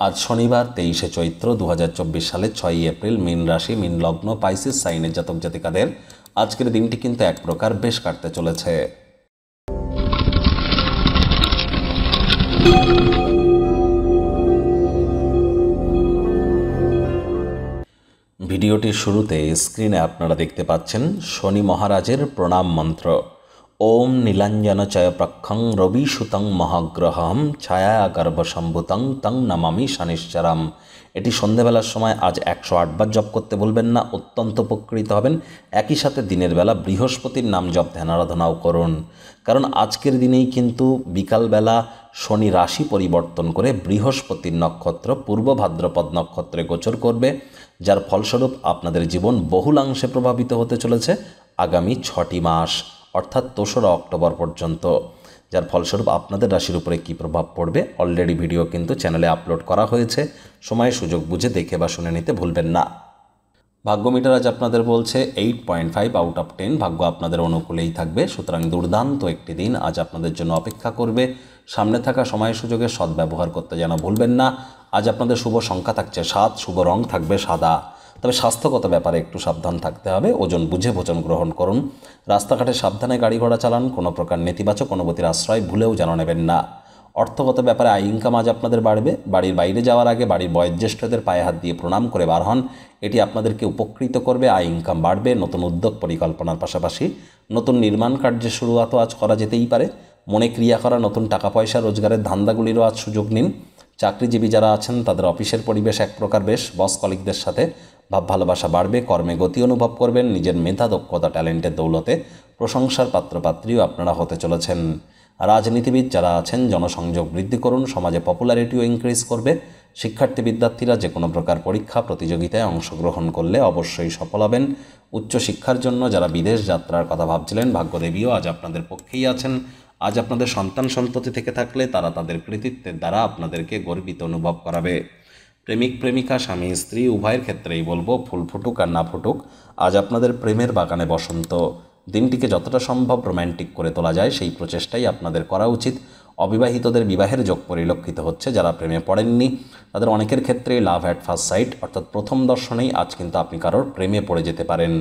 আজ শনিবার 23শে চৈত্র 2024 সালের 6ই এপ্রিল। মীন রাশি, মীন লগ্ন, পাইসিস সাইনের জাতক জাতিকাদের আজকের দিনটি কিন্তু এক প্রকার বেশ কাটতে চলেছে। ভিডিওটির শুরুতে স্ক্রিনে আপনারা দেখতে পাচ্ছেন শনি মহারাজের প্রণাম মন্ত্র। ওম নীলাঞ্জনচয় প্রক্ষং রবিসুতং মহাগ্রহম ছায়া গর্ভসম্ভুতং তং নমামি শনিশ্চরম। এটি সন্ধেবেলার সময় আজ 108 বার জপ করতে ভুলবেন না, অত্যন্ত উপকৃত হবেন। একই সাথে দিনের বেলা বৃহস্পতির নাম জপ ধ্যান আরাধনাও করুন, কারণ আজকের দিনেই কিন্তু বিকালবেলা শনি রাশি পরিবর্তন করে বৃহস্পতির নক্ষত্র পূর্ব ভাদ্রপদ নক্ষত্রে গোচর করবে, যার ফলস্বরূপ আপনাদের জীবন বহুলাংশে প্রভাবিত হতে চলেছে আগামী 6টি মাস, অর্থাৎ 2রা অক্টোবর পর্যন্ত। যার ফলস্বরূপ আপনাদের রাশির উপরে কী প্রভাব পড়বে অলরেডি ভিডিও কিন্তু চ্যানেলে আপলোড করা হয়েছে, সময় সুযোগ বুঝে দেখে বা শুনে নিতে ভুলবেন না। ভাগ্য মিটার আজ আপনাদের বলছে 8.5 আউট অফ 10, ভাগ্য আপনাদের অনুকূলেই থাকবে। সুতরাং দুর্দান্ত একটি দিন আজ আপনাদের জন্য অপেক্ষা করবে। সামনে থাকা সময় সুযোগের সদ্ব্যবহার করতে যেন ভুলবেন না। আজ আপনাদের শুভ সংখ্যা থাকছে 7, শুভ রং থাকবে সাদা। তবে স্বাস্থ্যগত ব্যাপারে একটু সাবধান থাকতে হবে, ওজন বুঝে ভোজন গ্রহণ করুন। রাস্তাঘাটে সাবধানে গাড়ি ঘোড়া চালান, কোনো প্রকার নেতিবাচক অনুভূতির আশ্রয় ভুলেও যেন নেবেন না। অর্থগত ব্যাপারে আয় ইনকাম আজ আপনাদের বাড়বে। বাড়ির বাইরে যাওয়ার আগে বাড়ির বয়োজ্যেষ্ঠদের পায়ে হাত দিয়ে প্রণাম করে বার হন, এটি আপনাদেরকে উপকৃত করবে। আয় ইনকাম বাড়বে। নতুন উদ্যোগ পরিকল্পনার পাশাপাশি নতুন নির্মাণ কার্যের শুরুয়াতও আজ করা যেতেই পারে। মনে ক্রিয়া করা নতুন টাকা পয়সা রোজগারের ধান্দাগুলিরও আজ সুযোগ নিন। চাকরিজীবী যারা আছেন তাদের অফিসের পরিবেশ এক প্রকার বেশ, বস কলিগদের সাথে ভাব ভালোবাসা বাড়বে। কর্মে গতি অনুভব করবেন। নিজের মেধা দক্ষতা ট্যালেন্টের দৌলতে প্রশংসার পাত্রপাত্রীও আপনারা হতে চলেছেন। রাজনীতিবিদ যারা আছেন জনসংযোগ বৃদ্ধি করুন, সমাজে পপুলারিটিও ইনক্রিজ করবে। শিক্ষার্থী বিদ্যার্থীরা যে কোনো প্রকার পরীক্ষা প্রতিযোগিতায় অংশগ্রহণ করলে অবশ্যই সফল হবেন। উচ্চশিক্ষার জন্য যারা বিদেশ যাত্রার কথা ভাবছিলেন, ভাগ্যদেবীও আজ আপনাদের পক্ষেই আছেন। আজ আপনাদের সন্তান সন্ততি থেকে থাকলে তারা তাদের কৃতিত্বের দ্বারা আপনাদেরকে গর্বিত অনুভব করাবে। প্রেমিক প্রেমিকা, স্বামী স্ত্রী উভয়ের ক্ষেত্রেই বলবো, ফুল ফুটুক আর না ফুটুক, আজ আপনাদের প্রেমের বাগানে বসন্ত। দিনটিকে যতটা সম্ভব রোম্যান্টিক করে তোলা যায় সেই প্রচেষ্টাই আপনাদের করা উচিত। অবিবাহিতদের বিবাহের যোগ পরিলক্ষিত হচ্ছে। যারা প্রেমে পড়েননি তাদের অনেকের ক্ষেত্রে লাভ অ্যাট ফার্স্ট সাইট, অর্থাৎ প্রথম দর্শনেই আজ কিন্তু আপনি কারোর প্রেমে পড়ে যেতে পারেন।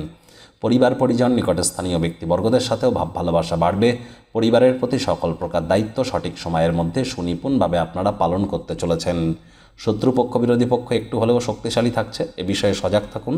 পরিবার পরিজন নিকটে স্থানীয় ব্যক্তিবর্গদের সাথেও ভাব ভালোবাসা বাড়বে। পরিবারের প্রতি সকল প্রকার দায়িত্ব সঠিক সময়ের মধ্যে সুনিপুণভাবে আপনারা পালন করতে চলেছেন। শত্রুপক্ষ বিরোধী পক্ষ একটু হলেও শক্তিশালী থাকছে, এ বিষয়ে সজাগ থাকুন।